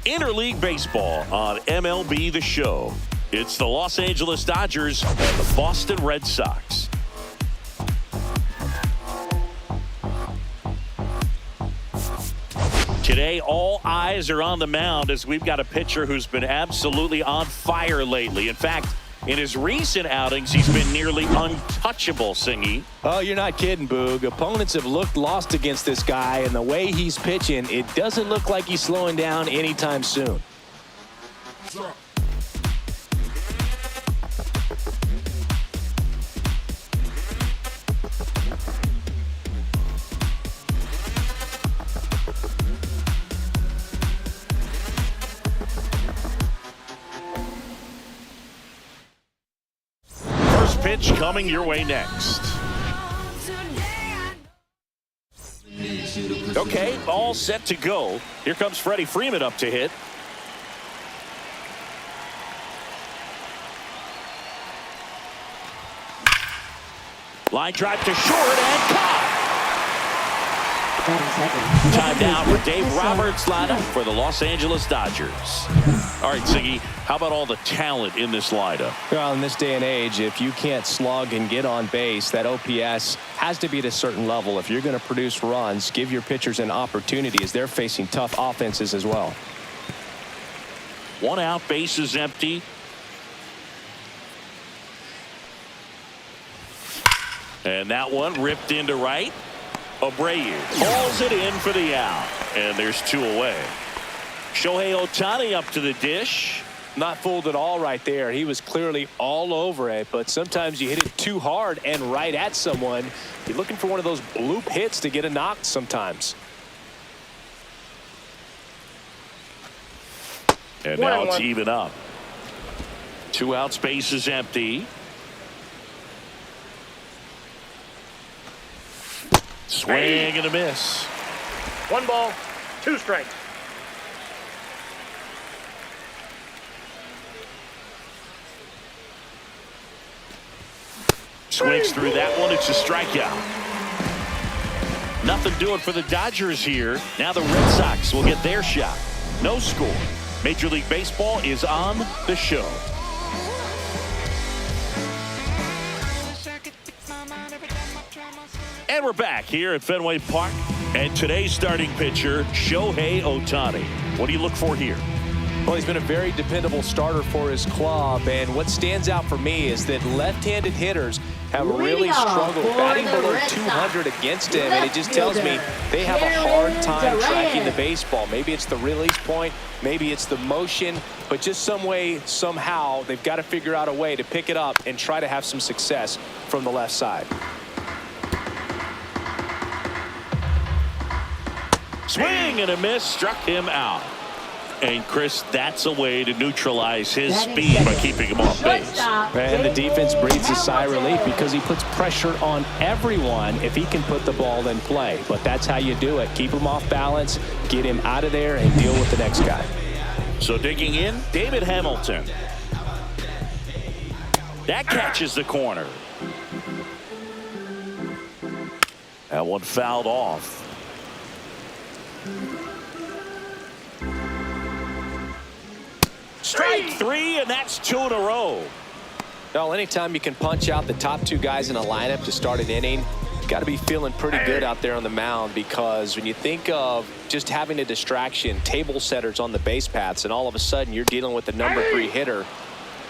Interleague Baseball on MLB The Show. It's the Los Angeles Dodgers and the Boston Red Sox. Today, all eyes are on the mound as we've got a pitcher who's been absolutely on fire lately. In fact, in his recent outings, he's been nearly untouchable, Singy. Oh, you're not kidding, Boog. Opponents have looked lost against this guy, and the way he's pitching, it doesn't look like he's slowing down anytime soon. Pitch coming your way next. Okay, all set to go. Here comes Freddie Freeman up to hit. Line drive to short and caught. Time now for Dave Roberts' lineup for the Los Angeles Dodgers. All right, Siggy, how about all the talent in this lineup? Well, in this day and age, if you can't slug and get on base, that OPS has to be at a certain level. If you're going to produce runs, give your pitchers an opportunity as they're facing tough offenses as well. One out, base is empty. And that one ripped into right. Abreu hauls it in for the out. And there's two away. Shohei Ohtani up to the dish. Not fooled at all right there. He was clearly all over it, but sometimes you hit it too hard and right at someone. You're looking for one of those bloop hits to get a knock sometimes. And now it's even up. Two outs, base is empty. Swing and a miss. 1 ball, 2 strikes. Swings through that one. It's a strikeout. Nothing doing for the Dodgers here. Now the Red Sox will get their shot. No score. Major League Baseball is on the show. And we're back here at Fenway Park. And today's starting pitcher, Shohei Ohtani. What do you look for here? Well, he's been a very dependable starter for his club, and what stands out for me is that left-handed hitters have really struggled batting below 200 against him, and it just tells me they have a hard time tracking the baseball. Maybe it's the release point, maybe it's the motion, but just some way, somehow, they've got to figure out a way to pick it up and try to have some success from the left side. Swing and a miss, struck him out. And Chris, that's a way to neutralize his speed by keeping him off base. And the defense breathes a sigh of relief because he puts pressure on everyone if he can put the ball in play. But that's how you do it. Keep him off balance, get him out of there, and deal with the next guy. So digging in, David Hamilton. That catches the corner. That one fouled off. Strike 3, and that's 2 in a row. Well, anytime you can punch out the top 2 guys in a lineup to start an inning, you got to be feeling pretty good out there on the mound, because when you think of just having a distraction, table setters on the base paths, and all of a sudden you're dealing with the number 3 hitter,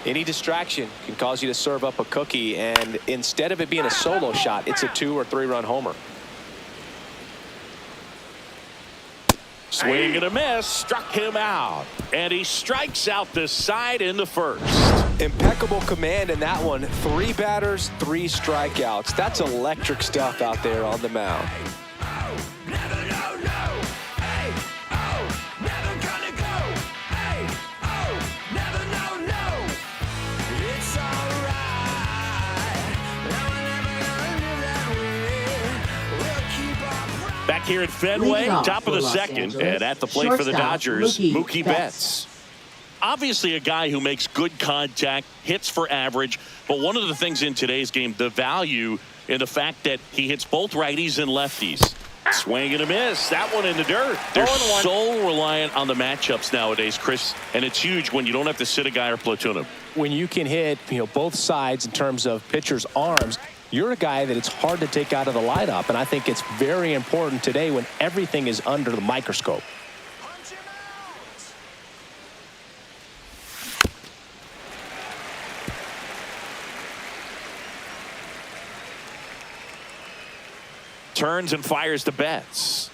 any distraction can cause you to serve up a cookie, and instead of it being a solo shot, it's a 2 or 3 run homer. Swing and a miss, struck him out. And he strikes out the side in the first. Impeccable command in that one. 3 batters, 3 strikeouts. That's electric stuff out there on the mound. Back here at Fenway, top of the second, and at the plate for the Dodgers, Mookie Betts. Obviously a guy who makes good contact, hits for average, but one of the things in today's game, the value in the fact that he hits both righties and lefties. Swing and a miss. That one in the dirt. They're so reliant on the matchups nowadays, Chris, and it's huge when you don't have to sit a guy or platoon him. When you can hit, both sides in terms of pitchers' arms, you're a guy that it's hard to take out of the lineup, and I think it's very important today when everything is under the microscope. Turns and fires the Betts.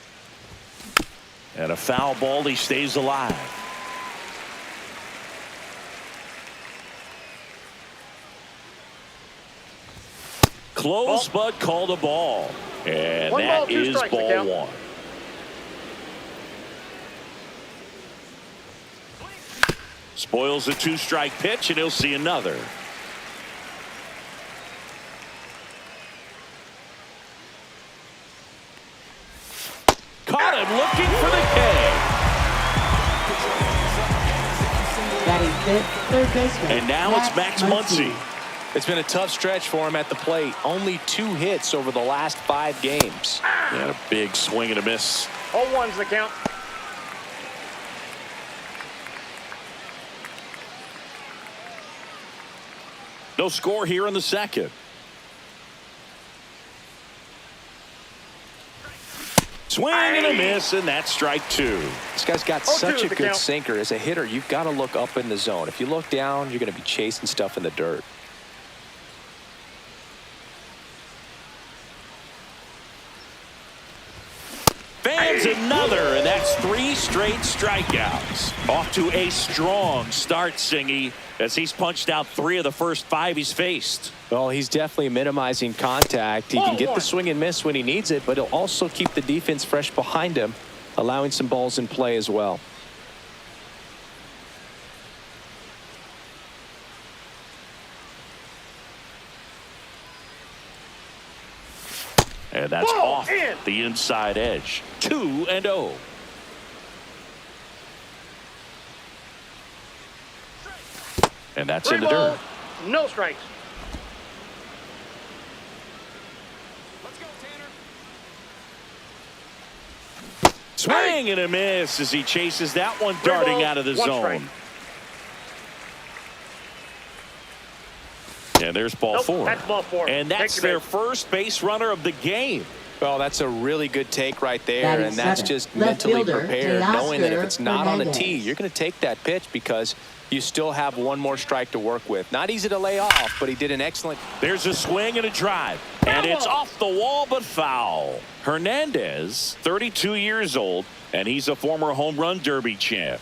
And a foul ball. He stays alive. Close, but called a ball. And that is ball one. Spoils a two-strike pitch, and he'll see another. Caught him looking for the K. And now it's Max Muncy. It's been a tough stretch for him at the plate. Only 2 hits over the last 5 games. He had a big swing and a miss. 0-1's the count. No score here in the second. Swing and a miss, and that's strike 2. This guy's got such a good sinker. As a hitter, you've got to look up in the zone. If you look down, you're going to be chasing stuff in the dirt. Fans another, and that's 3 straight strikeouts. Off to a strong start, Singy, as he's punched out 3 of the first 5 he's faced. Well, he's definitely minimizing contact. He can get the swing and miss when he needs it, but he'll also keep the defense fresh behind him, allowing some balls in play as well. And that's off the inside edge. 2-0. And that's in the dirt. No strikes. Let's go, Tanner. Swing and a miss as he chases that one darting out of the zone. Strike. And there's ball 4. That's ball 4. And that's their first base runner of the game. Well, that's a really good take right there, and that's just mentally prepared, knowing that if it's not on the tee, you're going to take that pitch because you still have 1 more strike to work with. Not easy to lay off, but he did an excellent. There's a swing and a drive, and it's off the wall but foul. Hernandez, 32 years old, and he's a former home run derby champ.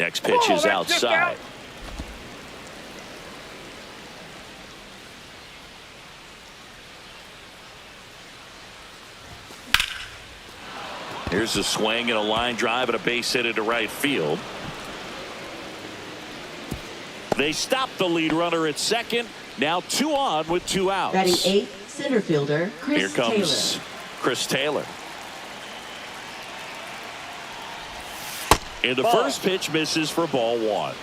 Next pitch is outside. Here's a swing and a line drive and a base hit into right field. They stop the lead runner at second. Now 2 on with 2 outs. Batting 8th, center fielder Chris Here comes Taylor. Chris Taylor. And the first pitch misses for ball 1.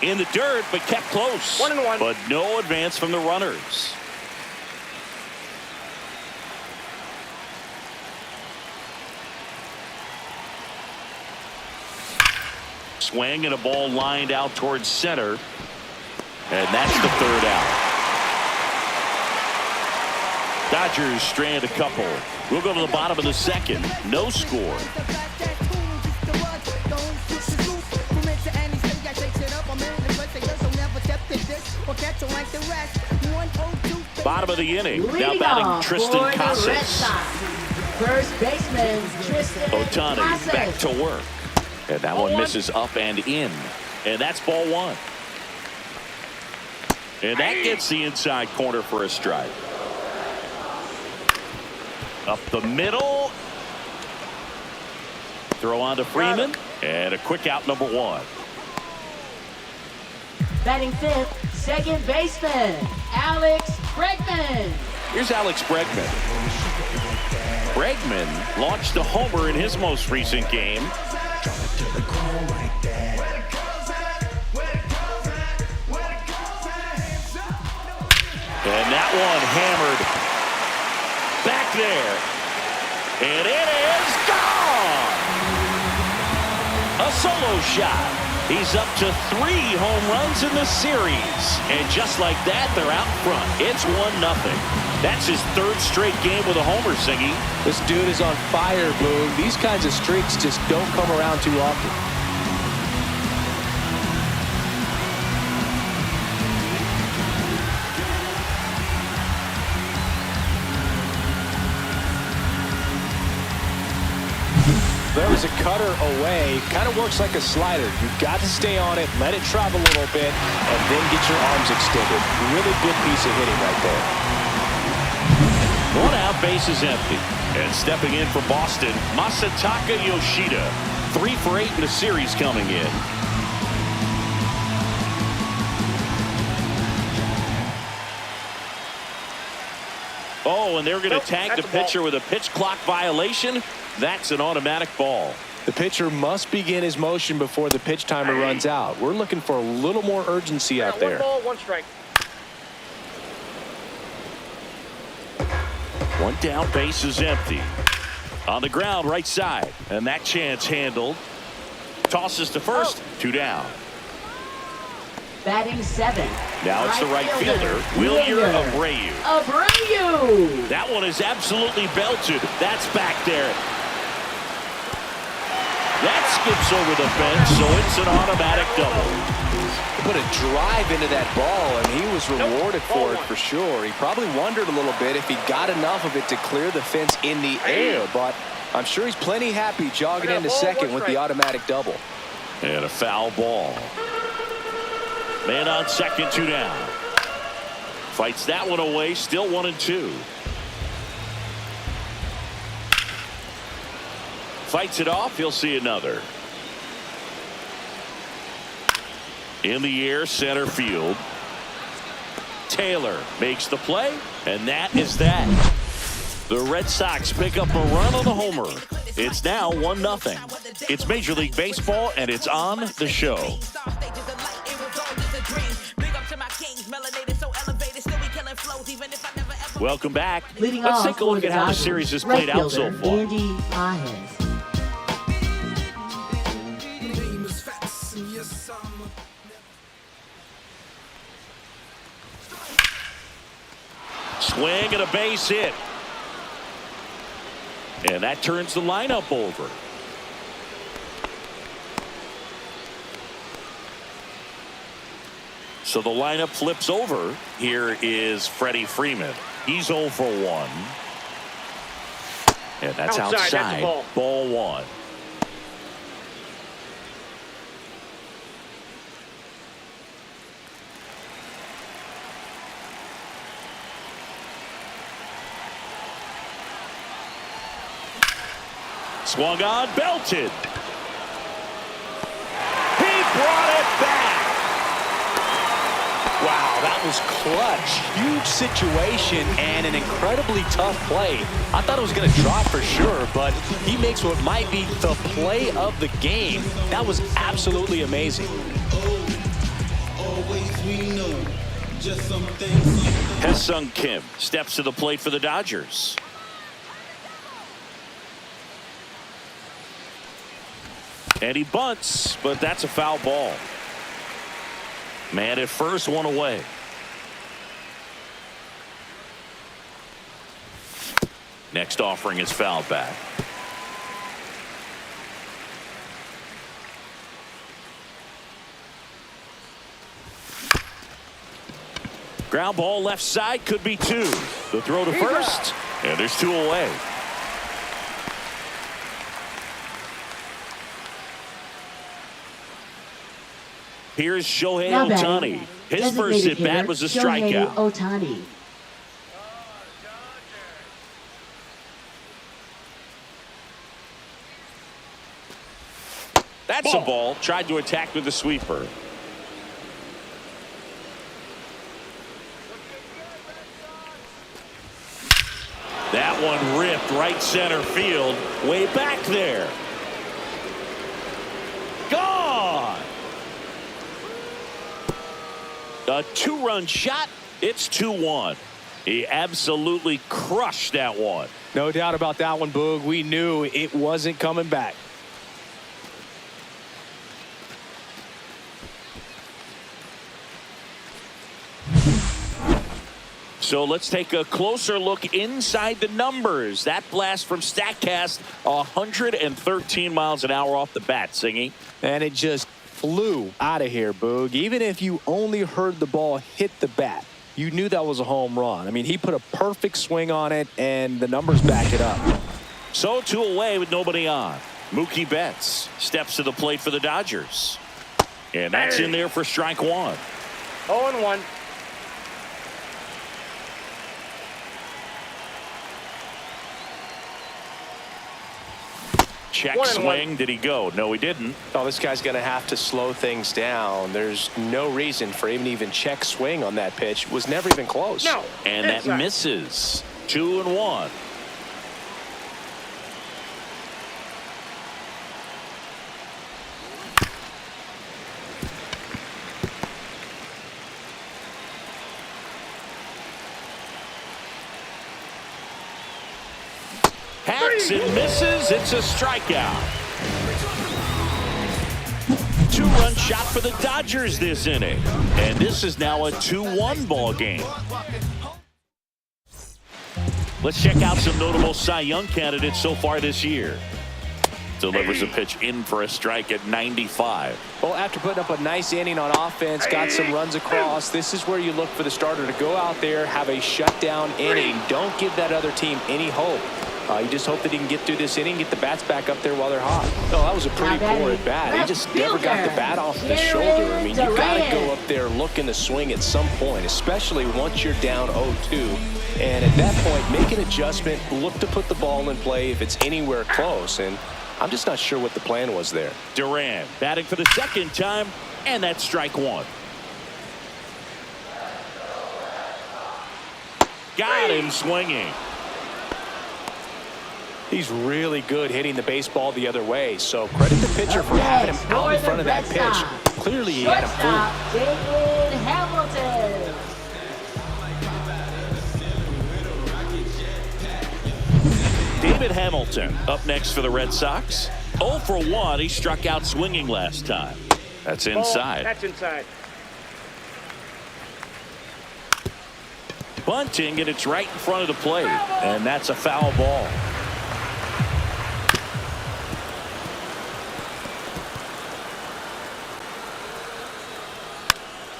In the dirt, but kept close. 1-1. But no advance from the runners. Swing and a ball lined out towards center. And that's the 3rd out. Dodgers strand a couple. We'll go to the bottom of the second. No score. Bottom of the inning. Now batting Tristan Casas. First baseman Tristan Ohtani back to work. And that one misses up and in. And that's ball 1. And that gets the inside corner for a strike. Up the middle. Throw on to Freeman. And a quick out, number 1. Batting 5th, second baseman Alex Bregman. Here's Alex Bregman. Bregman launched a homer in his most recent game. And that one hammered back there. And it is gone. A solo shot. He's up to 3 home runs in the series. And just like that, they're out front. It's 1-0. That's his 3rd straight game with a homer, Singy. This dude is on fire, Boone. These kinds of streaks just don't come around too often. There was a cutter away. Kind of works like a slider. You've got to stay on it, let it travel a little bit, and then get your arms extended. Really good piece of hitting right there. 1 out, base is empty. And stepping in for Boston, Masataka Yoshida. 3 for 8 in the series coming in. Oh, and they're going to tag the pitcher with a pitch clock violation. That's an automatic ball. The pitcher must begin his motion before the pitch timer runs out. We're looking for a little more urgency out there. 1 ball, 1 strike. 1 down, base is empty. On the ground, right side. And that chance handled. Tosses to first, 2 down. Batting 7. Now it's the right fielder, Wilyer Abreu. Abreu! That one is absolutely belted. That's back there. That skips over the fence, so it's an automatic double. Put a drive into that ball, and he was rewarded for it for sure. He probably wondered a little bit if he got enough of it to clear the fence in the air, but I'm sure he's plenty happy jogging into second with the automatic double. And a foul ball. Man on second, 2 down. Fights that one away, still 1-2. Fights it off, he'll see another. In the air, center field. Taylor makes the play, and that is that. The Red Sox pick up a run on the homer. It's now 1-0. It's Major League Baseball, and it's on the show. Welcome back. Leading Let's off take a look for at how the Dodgers, series has right played out so fielder, far. Andy Pages. Swing and a base hit. And that turns the lineup over. So the lineup flips over. Here is Freddie Freeman. He's 0 for 1. And that's outside. That's a ball. Ball 1. Swung on, belted. He brought it back. Wow, that was clutch. Huge situation and an incredibly tough play. I thought it was going to drop for sure, but he makes what might be the play of the game. That was absolutely amazing. Ha-Seong Kim steps to the plate for the Dodgers. And he bunts, but that's a foul ball. Man at first, 1 away. Next offering is fouled back. Ground ball left side, could be 2. The throw to first, and there's 2 away. Here's Shohei Now Ohtani. batting, His first designated at bat hitter, was a Shohei strikeout. Ohtani. That's a ball. Tried to attack with the sweeper. That one ripped right center field. Way back there. Gone. A 2-run shot It's 2-1. He absolutely crushed that one. No doubt about that one, Boog. We knew it wasn't coming back. So let's take a closer look inside the numbers. That blast from StatCast, 113 miles an hour off the bat, Singy. And it just flew out of here, Boog. Even if you only heard the ball hit the bat, you knew that was a home run. I mean, he put a perfect swing on it, and the numbers back it up. So 2 away with nobody on. Mookie Betts steps to the plate for the Dodgers. And that's in there for strike one. 0-1. Check 1-1. swing. Did he go? No, he didn't. Oh, this guy's going to have to slow things down. There's no reason for him to even check swing on that pitch. It was never even close. No. And that Inside. misses. 2-1. Hacks and misses. It's a strikeout. 2-run shot for the Dodgers this inning. And this is now a 2-1 ball game. Let's check out some notable Cy Young candidates so far this year. Delivers a pitch in for a strike at 95. Well, after putting up a nice inning on offense, got some runs across, this is where you look for the starter to go out there, have a shutdown inning. Don't give that other team any hope. You just hope that he can get through this inning, get the bats back up there while they're hot. Oh, that was a pretty poor at bat. He just never got the bat off the shoulder. I mean, you got to go up there looking to swing at some point, especially once you're down 0-2. And at that point, make an adjustment, look to put the ball in play if it's anywhere close. And I'm just not sure what the plan was there. Duran batting for the second time, and that's strike one. Got him swinging. He's really good hitting the baseball the other way, so credit the pitcher for having him out in front of that pitch. Clearly he had him fooled. David Hamilton. David Hamilton up next for the Red Sox. 0 for 1. He struck out swinging last time. That's inside. That's inside. Bunting, and it's right in front of the plate. And that's a foul ball.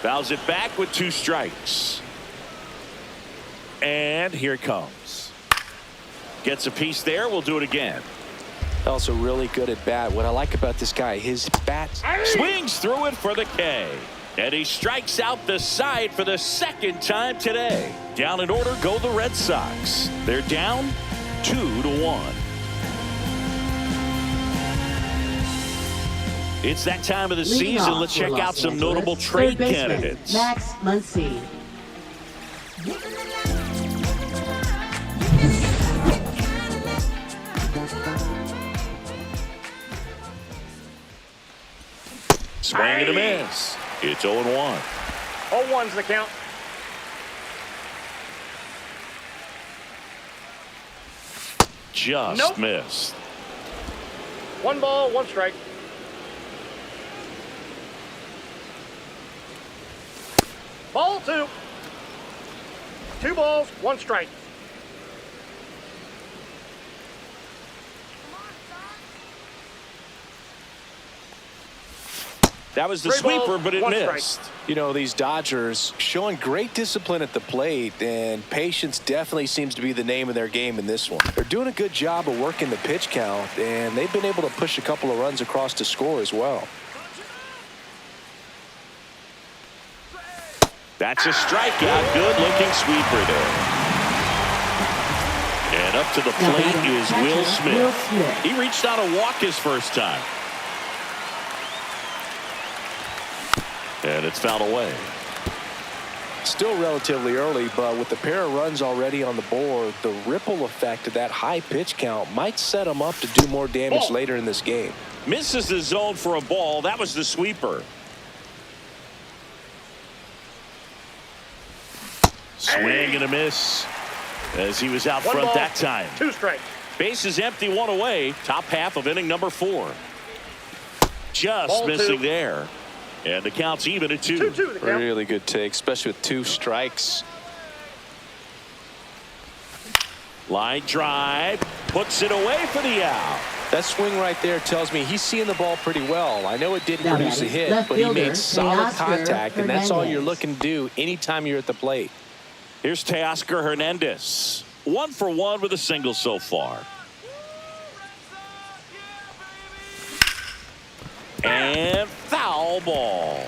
Fouls it back with 2 strikes. And here it comes. Gets a piece there. We'll do it again. Also really good at bat. What I like about this guy, his bat Swings through it for the K. And he strikes out the side for the second time today. Down in order go the Red Sox. They're down 2-1. It's that time of the season. Let's check out some notable trade candidates. Max Muncy. Swing and a miss. It's 0-1. 0-1's the count. Just missed. 1 ball, 1 strike. Ball 2. 2 balls, 1 strike. That was the 3 sweeper, balls, but it 1 missed. strike. You know, these Dodgers showing great discipline at the plate, and patience definitely seems to be the name of their game in this one. They're doing a good job of working the pitch count, and they've been able to push a couple of runs across to score as well. That's a strikeout. Good-looking sweeper there. And up to the plate is Will Smith. He reached out a walk his first time. And it's fouled away. Still relatively early, but with the pair of runs already on the board, the ripple effect of that high pitch count might set them up to do more damage later in this game. Misses the zone for a ball. That was the sweeper. Swing and a miss as he was out front that time. 2 strikes. Base is empty, 1 away. Top half of inning number 4. Just Ball missing 2. there. And the count's even at 2. 2-2 the count. Really good take, especially with 2 strikes. Line drive. Puts it away for the out. That swing right there tells me he's seeing the ball pretty well. I know it didn't Now produce a batting, hit, left but he fielder, made solid Teoscar contact, and that's all Hernandez. you're looking to do anytime you're at the plate. Here's Teoscar Hernandez. 1 for 1 with a single so far. And foul ball.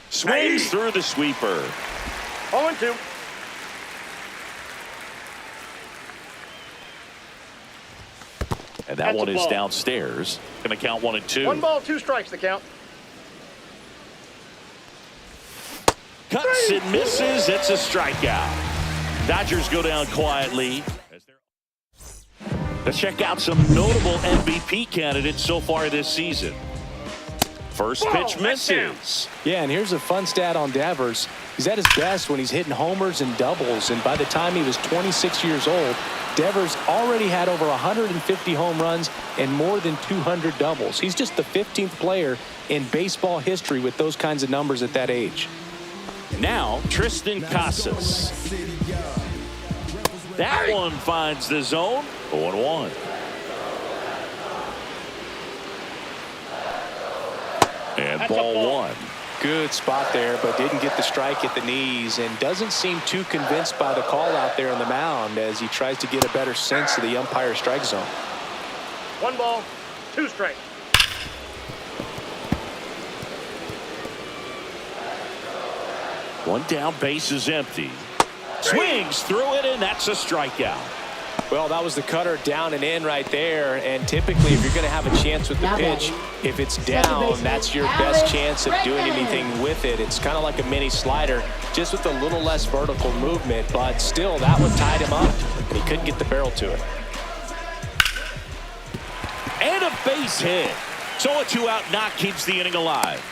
Swings through the sweeper. 0-2. And that That's one a is ball. downstairs. Going to count 1 and 2. 1 ball, 2 strikes the count. Cuts and misses. It's a strikeout. Dodgers go down quietly. Let's check out some notable MVP candidates so far this season. First pitch misses. Yeah, and here's a fun stat on Devers. He's at his best when he's hitting homers and doubles, and by the time he was 26 years old, Devers already had over 150 home runs and more than 200 doubles. He's just the 15th player in baseball history with those kinds of numbers at that age. Now, Tristan Casas. That one finds the zone. 0-1. And ball 1. Good spot there, but didn't get the strike at the knees, and doesn't seem too convinced by the call out there on the mound as he tries to get a better sense of the umpire strike zone. 1 ball, 2 strikes. One down, base is empty. Swings through it, and that's a strikeout. Well, that was the cutter down and in right there, and typically if you're going to have a chance with the pitch, if it's down, that's your best chance of doing anything with it. It's kind of like a mini slider, just with a little less vertical movement, but still, that one tied him up, and he couldn't get the barrel to it. And a base hit. So a 2-out knock keeps the inning alive.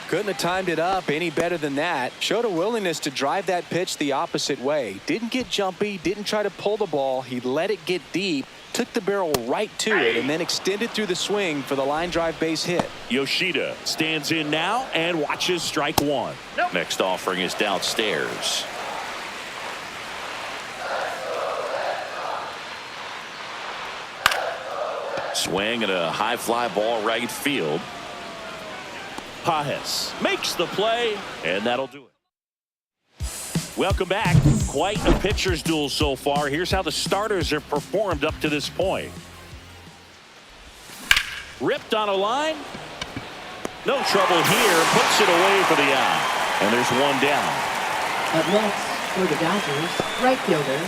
Couldn't have timed it up any better than that. Showed a willingness to drive that pitch the opposite way. Didn't get jumpy, didn't try to pull the ball. He let it get deep, took the barrel right to it, and then extended through the swing for the line drive base hit. Yoshida stands in now and watches strike 1. Nope. Next offering is downstairs. Swing and a high fly ball right field. Pajes makes the play, and that'll do it. Welcome back. Quite a pitcher's duel so far. Here's how the starters have performed up to this point. Ripped on a line. No trouble here. Puts it away for the out. And there's 1 down. Up next for the Dodgers, right fielder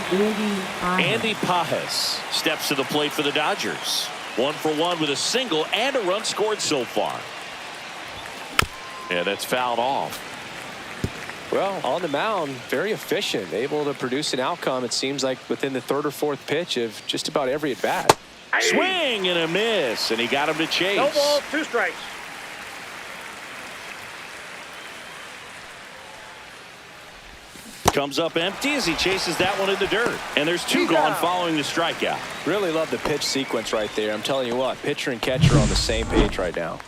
Andy Pajes steps to the plate for the Dodgers. 1 for 1 with a single and a run scored so far. Yeah, that's fouled off. Well, on the mound, very efficient, able to produce an outcome, it seems like, within the 3rd or 4th pitch of just about every at-bat. Swing and a miss, and he got him to chase. No balls, 2 strikes. Comes up empty as he chases that one in the dirt. And there's 2 gone following the strikeout. Really love the pitch sequence right there. I'm telling you what, pitcher and catcher are on the same page right now.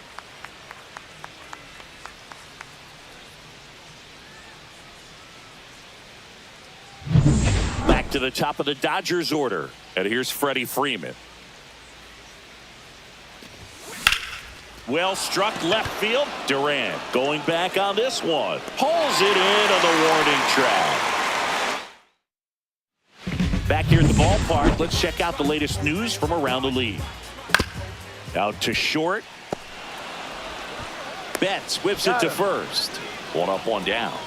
Back to the top of the Dodgers order. And here's Freddie Freeman. Well struck left field. Durant going back on this one. Pulls it in on the warning track. Back here at the ballpark, let's check out the latest news from around the league. Out to short. Betts whips it to first. 1 up, 1 down.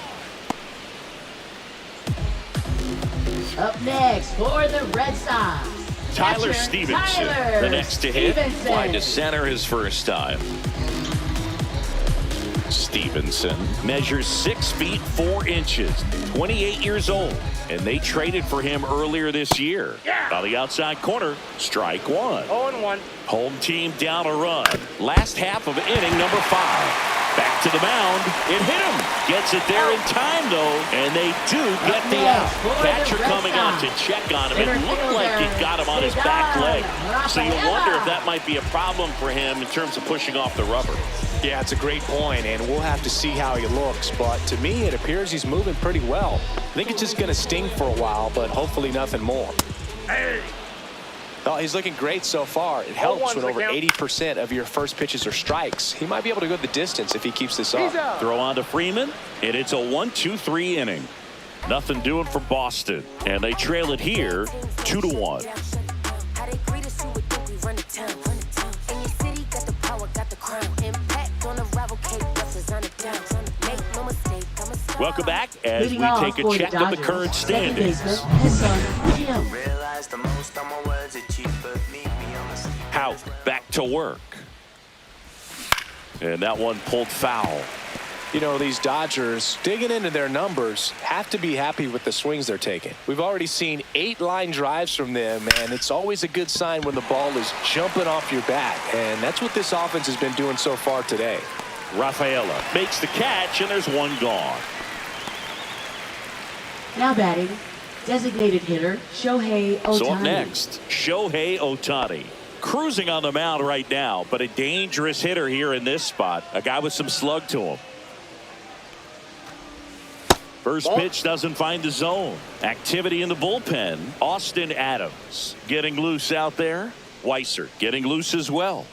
Up next for the Red Sox, Tyler catcher, Stevenson, Tyler the next to hit. Stevenson. Fly to center his first time. Stevenson measures 6 feet 4 inches, 28 years old, and they traded for him earlier this year. Yeah. On the outside corner, strike one. 0-1. Home team down a run. Last half of inning number 5. Back to the mound. It hit him. Gets it there in time, though, and they do get the out. Catcher coming on to check on him. It looked like it got him on his back leg. So you wonder if that might be a problem for him in terms of pushing off the rubber. Yeah, it's a great point, and we'll have to see how he looks. But to me, it appears he's moving pretty well. I think it's just going to sting for a while, but hopefully nothing more. Hey. Oh, he's looking great so far. It helps when over 80% of your first pitches are strikes. He might be able to go the distance if he keeps this up. Throw on to Freeman, and it's a 1-2-3 inning. Nothing doing for Boston, and they trail it here 2-1. Welcome back as we take a check of the current standings. Hout back to work. And that one pulled foul. You know, these Dodgers, digging into their numbers, have to be happy with the swings they're taking. We've already seen 8 line drives from them, and it's always a good sign when the ball is jumping off your bat. And that's what this offense has been doing so far today. Rafaela makes the catch, and there's one gone. Now batting, designated hitter Shohei Ohtani. So up next, Shohei Ohtani. Cruising on the mound right now, but a dangerous hitter here in this spot. A guy with some slug to him. First pitch doesn't find the zone. Activity in the bullpen. Austin Adams getting loose out there. Weiser getting loose as well.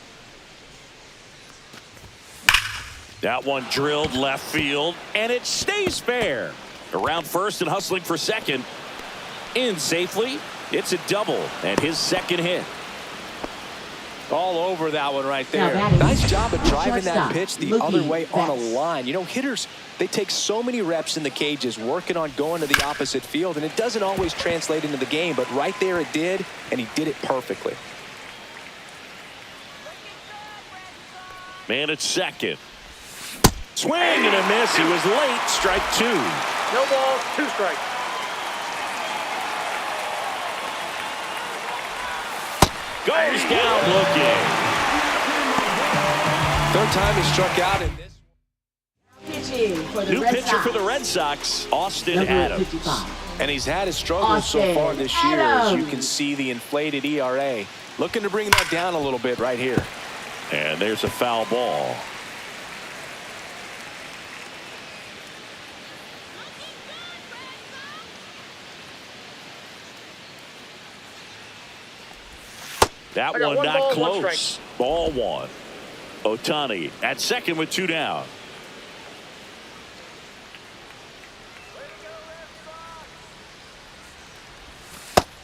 That one drilled left field, and it stays fair. Around first and hustling for second. In safely. It's a double, and his second hit. All over that one right there. Nice job of driving that pitch the other way on a line. You know, hitters, they take so many reps in the cages working on going to the opposite field, and it doesn't always translate into the game, but right there it did, and he did it perfectly. Man at second. Swing and a miss. He was late. Strike 2. No ball, 2 strikes. Goes down looking. Third time he struck out in this. New pitcher for the Red Sox, Austin Adams. And he's had his struggles so far this year. As you can see, the inflated ERA. Looking to bring that down a little bit right here. And there's a foul ball. That one not close. Ball 1. Ohtani at second with 2 down.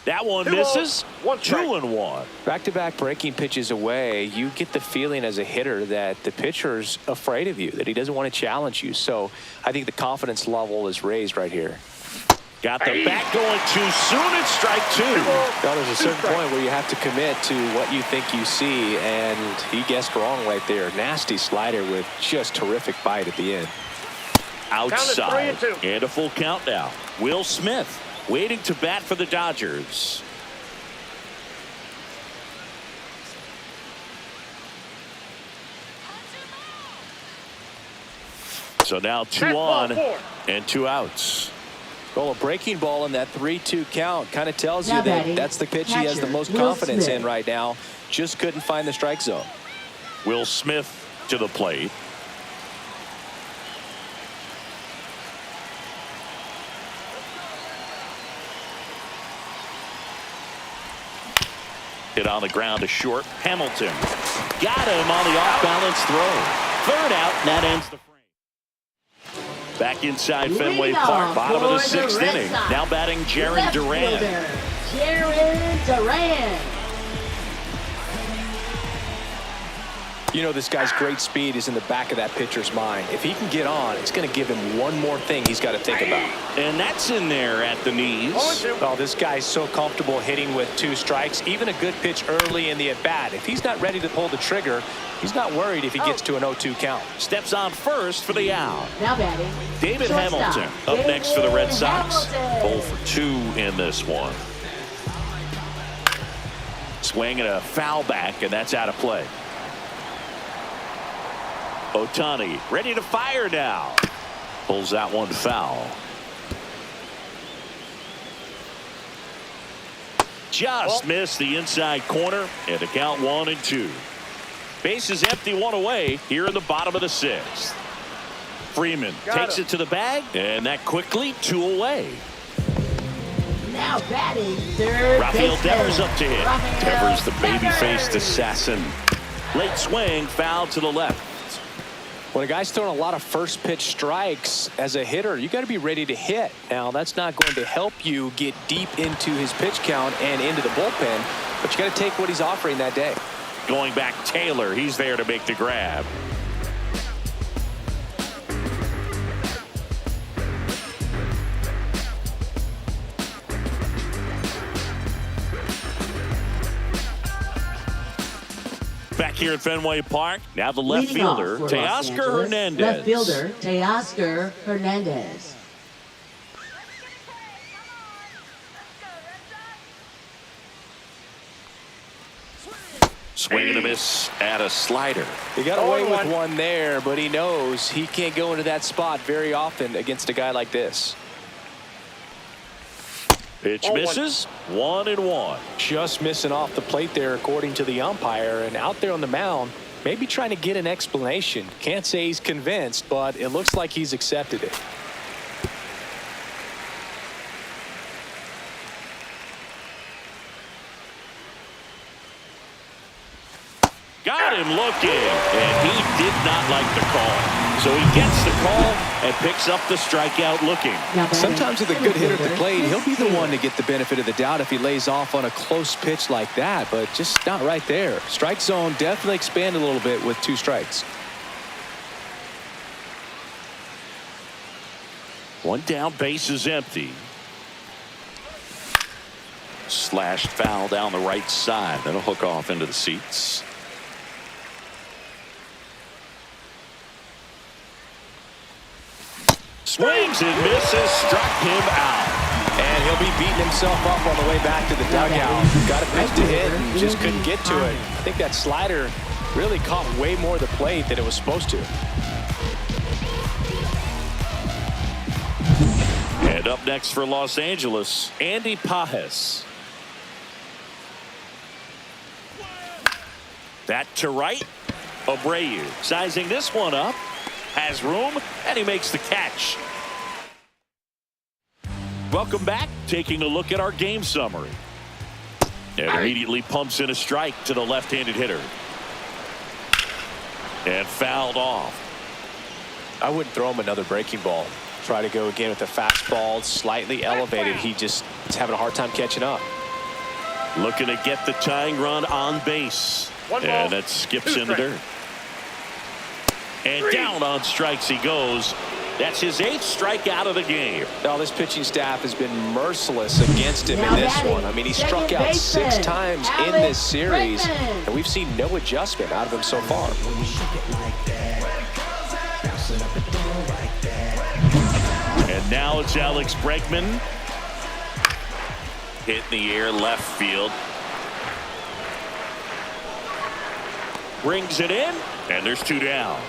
That one misses. 2-1. Back-to-back breaking pitches away. You get the feeling as a hitter that the pitcher's afraid of you, that he doesn't want to challenge you. So I think the confidence level is raised right here. Got the bat going too soon. It's strike 2. Well, there's a certain point where you have to commit to what you think you see, and he guessed wrong right there. Nasty slider with just terrific bite at the end. Outside. And a full count now. Will Smith waiting to bat for the Dodgers. So now 2 on and 2 outs. Well, a breaking ball in that 3-2 count kind of tells you that that's the pitch he has the most confidence in right now. Just couldn't find the strike zone. Will Smith to the plate. Hit on the ground to short. Hamilton got him on the off-balance throw. 3rd out, and that ends the frame. Back inside Fenway Park, bottom of the 6th inning. Now batting Jarren Duran. Jarren Duran. You know, this guy's great speed is in the back of that pitcher's mind. If he can get on, it's going to give him one more thing he's got to think about. And that's in there at the knees. Oh, this guy's so comfortable hitting with 2 strikes. Even a good pitch early in the at-bat. If he's not ready to pull the trigger, he's not worried if he gets to an 0-2 count. Steps on first for the out. Now batting, David shortstop, Hamilton up next for the Red Sox. Hamilton. 0 for 2 in this one. Swing and a foul back, and that's out of play. Ohtani ready to fire now. Pulls that one foul. Just missed the inside corner, and the count 1-2. Bases empty, 1 away here in the bottom of the 6th. Freeman takes it to the bag, and that quickly 2 away. Now batting, third Rafael baseman. Devers up to hit. Rafael Devers, the baby-faced Devers. assassin. Late swing, foul to the left. When a guy's throwing a lot of first pitch strikes as a hitter, you got to be ready to hit. Now, that's not going to help you get deep into his pitch count and into the bullpen, but you got to take what he's offering that day. Going back, Taylor. He's there to make the grab. Back here at Fenway Park, now the left Leading off fielder, for Los Teoscar Angeles, Hernandez. Left fielder, Teoscar Hernandez. Swing and a miss at a slider. He got away with one there, but he knows he can't go into that spot very often against a guy like this. Pitch misses, 1-1. Just missing off the plate there, according to the umpire, and out there on the mound, maybe trying to get an explanation. Can't say he's convinced, but it looks like he's accepted it. Got him looking, and he did not like the call. So he gets the call and picks up the strikeout looking. Sometimes with a good hitter at the plate, he'll be the one to get the benefit of the doubt if he lays off on a close pitch like that, but just not right there. Strike zone definitely expanded a little bit with 2 strikes. 1 down, base is empty. Slashed foul down the right side. That'll hook off into the seats. Swings and misses, struck him out. And he'll be beating himself up on the way back to the dugout. Got a pitch to hit and just couldn't get to it. I think that slider really caught way more of the plate than it was supposed to. And up next for Los Angeles, Andy Pages. That to right. Abreu sizing this one up. Has room, and he makes the catch. Welcome back. Taking a look at our game summary. And immediately pumps in a strike to the left-handed hitter. And fouled off. I wouldn't throw him another breaking ball. Try to go again with the fastball, slightly elevated. He just is having a hard time catching up. Looking to get the tying run on base. And that skips in the dirt. And down on strikes he goes. That's his 8th strikeout of the game. Now, this pitching staff has been merciless against him in this one. I mean, he struck out 6 times in this series, and we've seen no adjustment out of him so far. And now it's Alex Bregman. Hit in the air left field. Brings it in, and there's 2 down.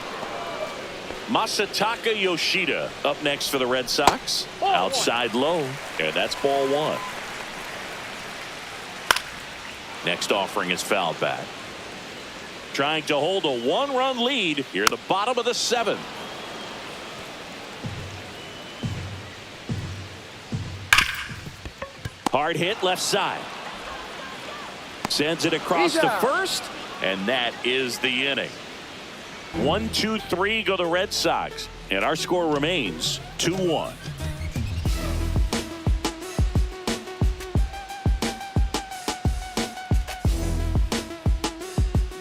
Masataka Yoshida up next for the Red Sox. Outside low, and that's ball 1. Next offering is fouled back. Trying to hold a 1-run lead here in the bottom of the 7th. Hard hit left side. Sends it across to first, and that is the inning. 1, 2, 3 go the Red Sox, and our score remains 2-1.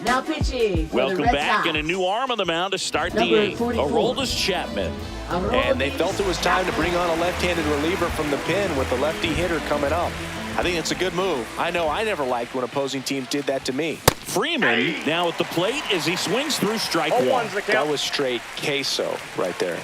Now pitching pitching for Welcome the Red back, Sox. and a new arm on the mound to start the Number 8th. 44. Aroldis Chapman. And they felt it was time to bring on a left-handed reliever from the pen with the lefty hitter coming up. I think it's a good move. I know I never liked when opposing teams did that to me. Freeman now at the plate as he swings through strike 1. 0-1's the That count. was straight queso right there.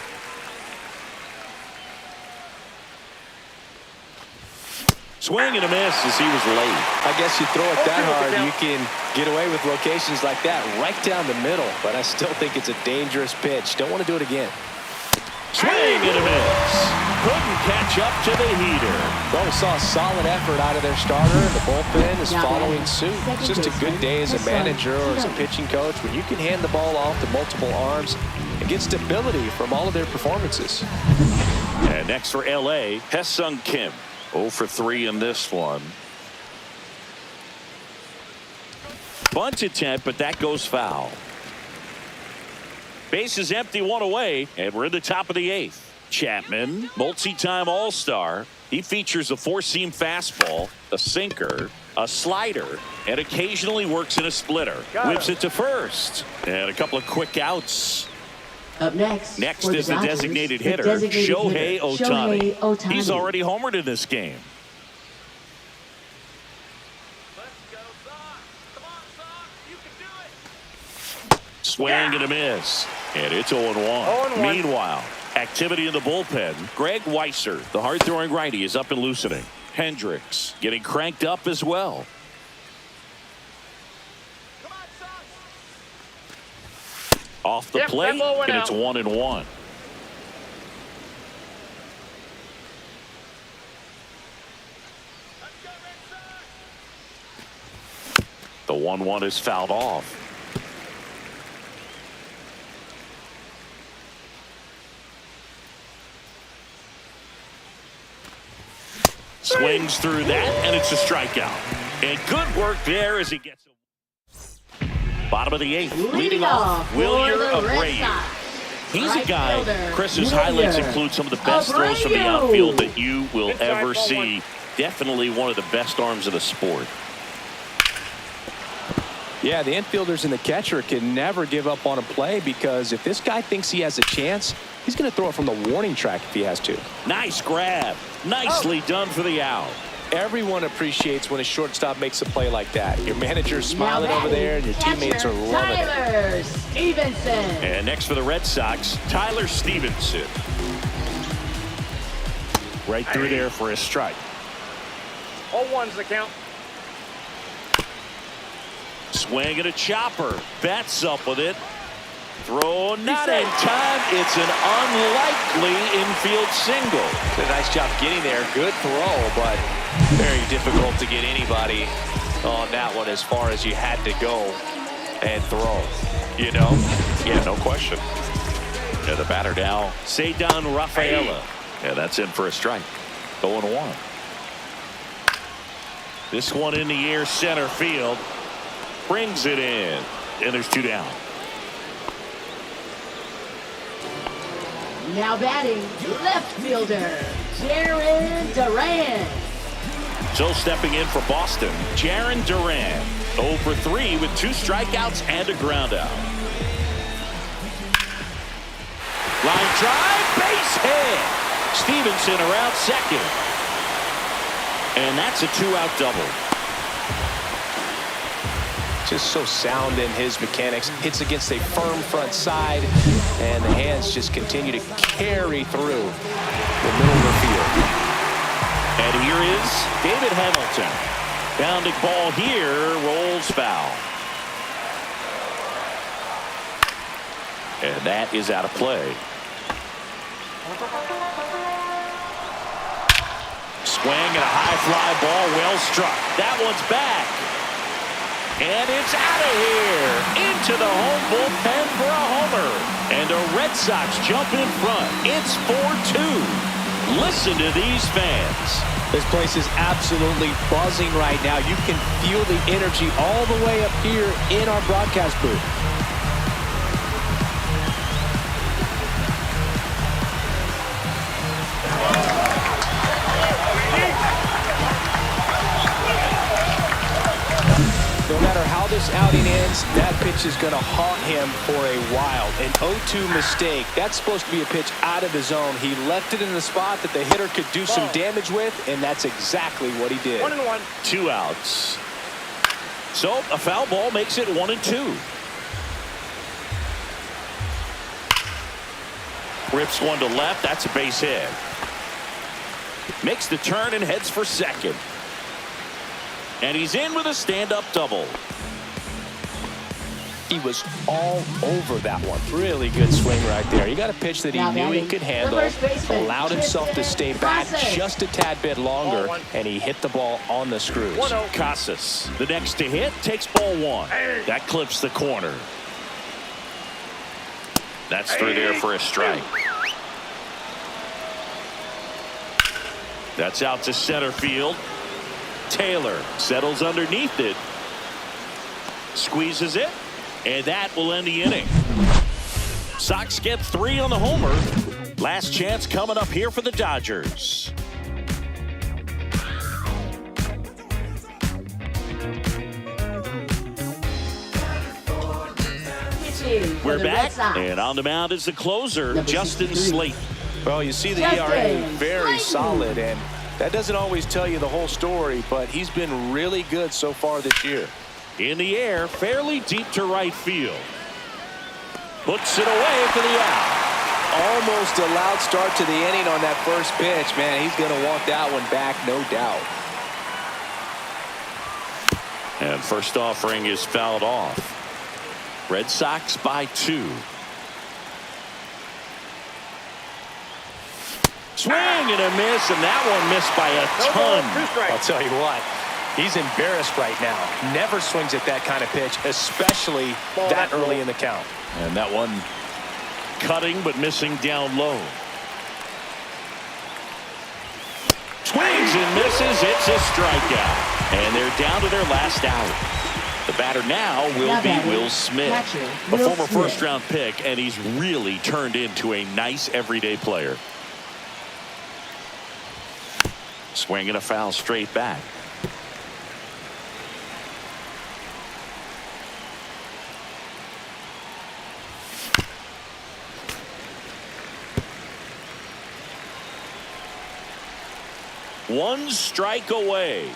Swing and a miss as he was late. I guess you throw it that 0-2 hard, the count. you can get away with locations like that right down the middle. But I still think it's a dangerous pitch. Don't want to do it again. Swing and a miss. Couldn't catch up to the heater. Well, we saw a solid effort out of their starter, and the bullpen is Now following batting, suit. It's just a good day as a manager or as a pitching coach when you can hand the ball off to multiple arms and get stability from all of their performances. And next for L.A., Hye-Sung Kim. 0 for 3 in this one. Bunt attempt, but that goes foul. Base is empty, 1 away, and we're in the top of the 8th. Chapman, multi-time All-Star. He features a 4-seam fastball, a sinker, a slider, and occasionally works in a splitter. Whips it to first. And a couple of quick outs. Up next. Next for is the Dodgers, designated the hitter, designated Shohei hitter, Ohtani. Shohei Ohtani. He's already homered in this game. Let's go, Sox. Come on, Sox. You can do it. Swing and a miss. And it's 0-1. 0-1. Meanwhile, activity in the bullpen. Greg Weisser, the hard-throwing righty, is up and loosening. Hendricks getting cranked up as well. Come on, Sox. Off the Yep, plate, that ball went and it's out. 1-1. Let's go, Red Sox. The 1-1 is fouled off. Swings through that, and it's a strikeout. And good work there as he gets it. Bottom of the 8th, leading off, for Willier the Red Abreu. Sox. He's a Right guy, fielder, Chris's Willier highlights include some of the best throws from the Abreu. outfield that you will Inside, ever ball see. 1. Definitely one of the best arms of the sport. Yeah, the infielders and the catcher can never give up on a play because if this guy thinks he has a chance, he's going to throw it from the warning track if he has to. Nice grab. Nicely done for the out. Everyone appreciates when a shortstop makes a play like that. Your manager's smiling over there, and your teammates are loving it. Tyler Stevenson. And next for the Red Sox, Tyler Stevenson. Right through there for a strike. 0-1's the count. Swing and a chopper. Bats up with it. Throw not in time. It's an unlikely infield single. Did a nice job getting there. Good throw, but very difficult to get anybody on that one as far as you had to go and throw. You know? Yeah, no question. Yeah, the batter now, Cedar Rafaela. Yeah, that's in for a strike. 0-1. This one in the air, center field. Brings it in. And there's 2 down. Now batting, left fielder, Jaron Duran. So stepping in for Boston, Jaron Duran. 0 for 3 with 2 strikeouts and a ground out. Line drive, base hit. Stevenson around second. And that's a 2-out double. Just so sound in his mechanics. Hits against a firm front side, and the hands just continue to carry through the middle of the field. And here is David Hamilton. Bounding ball here, rolls foul. And that is out of play. Swing and a high fly ball, well struck. That one's back. And it's out of here. Into the home bullpen for a homer. And the Red Sox jump in front. It's 4-2. Listen to these fans. This place is absolutely buzzing right now. You can feel the energy all the way up here in our broadcast booth. No matter how this outing ends, that pitch is going to haunt him for a while. An 0-2 mistake. That's supposed to be a pitch out of the zone. He left it in the spot that the hitter could do some damage with, and that's exactly what he did. 1-1. 2 outs. So a foul ball makes it 1-2. Rips one to left. That's a base hit. Makes the turn and heads for second. And he's in with a stand-up double. He was all over that one. Really good swing right there. He got a pitch that he knew he could handle, allowed himself to stay back just a tad bit longer, and he hit the ball on the screws. Casas, the next to hit, takes ball 1. That clips the corner. That's through there for a strike. That's out to center field. Taylor settles underneath it. Squeezes it. And that will end the inning. Sox get 3 on the homer. Last chance coming up here for the Dodgers. We're back, and on the mound is the closer, Justin Slate. Well, you see the ERA very solid, and that doesn't always tell you the whole story, but he's been really good so far this year. In the air, fairly deep to right field. Puts it away for the out. Almost a loud start to the inning on that first pitch. Man, he's going to want that one back, no doubt. And first offering is fouled off. Red Sox by 2. Swing and a miss, and that one missed by a ton. I'll tell you what, he's embarrassed right now. Never swings at that kind of pitch, especially that early in the count. And that one cutting but missing down low. Swings and misses. It's a strikeout. And they're down to their last out. The batter now will be Will Smith, a former first-round pick, and he's really turned into a nice everyday player. Swing and a foul straight back. One strike away.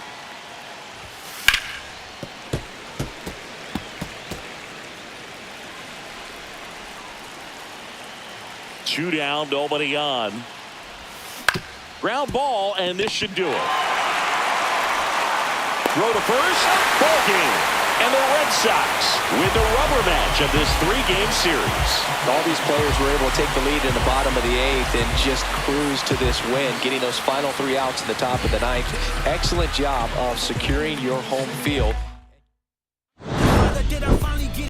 Two down, nobody on. Ground ball, and this should do it. Throw to first, ball game. And the Red Sox win the rubber match of this 3-game series. All these players were able to take the lead in the bottom of the 8th and just cruise to this win, getting those final 3 outs in the top of the 9th. Excellent job of securing your home field.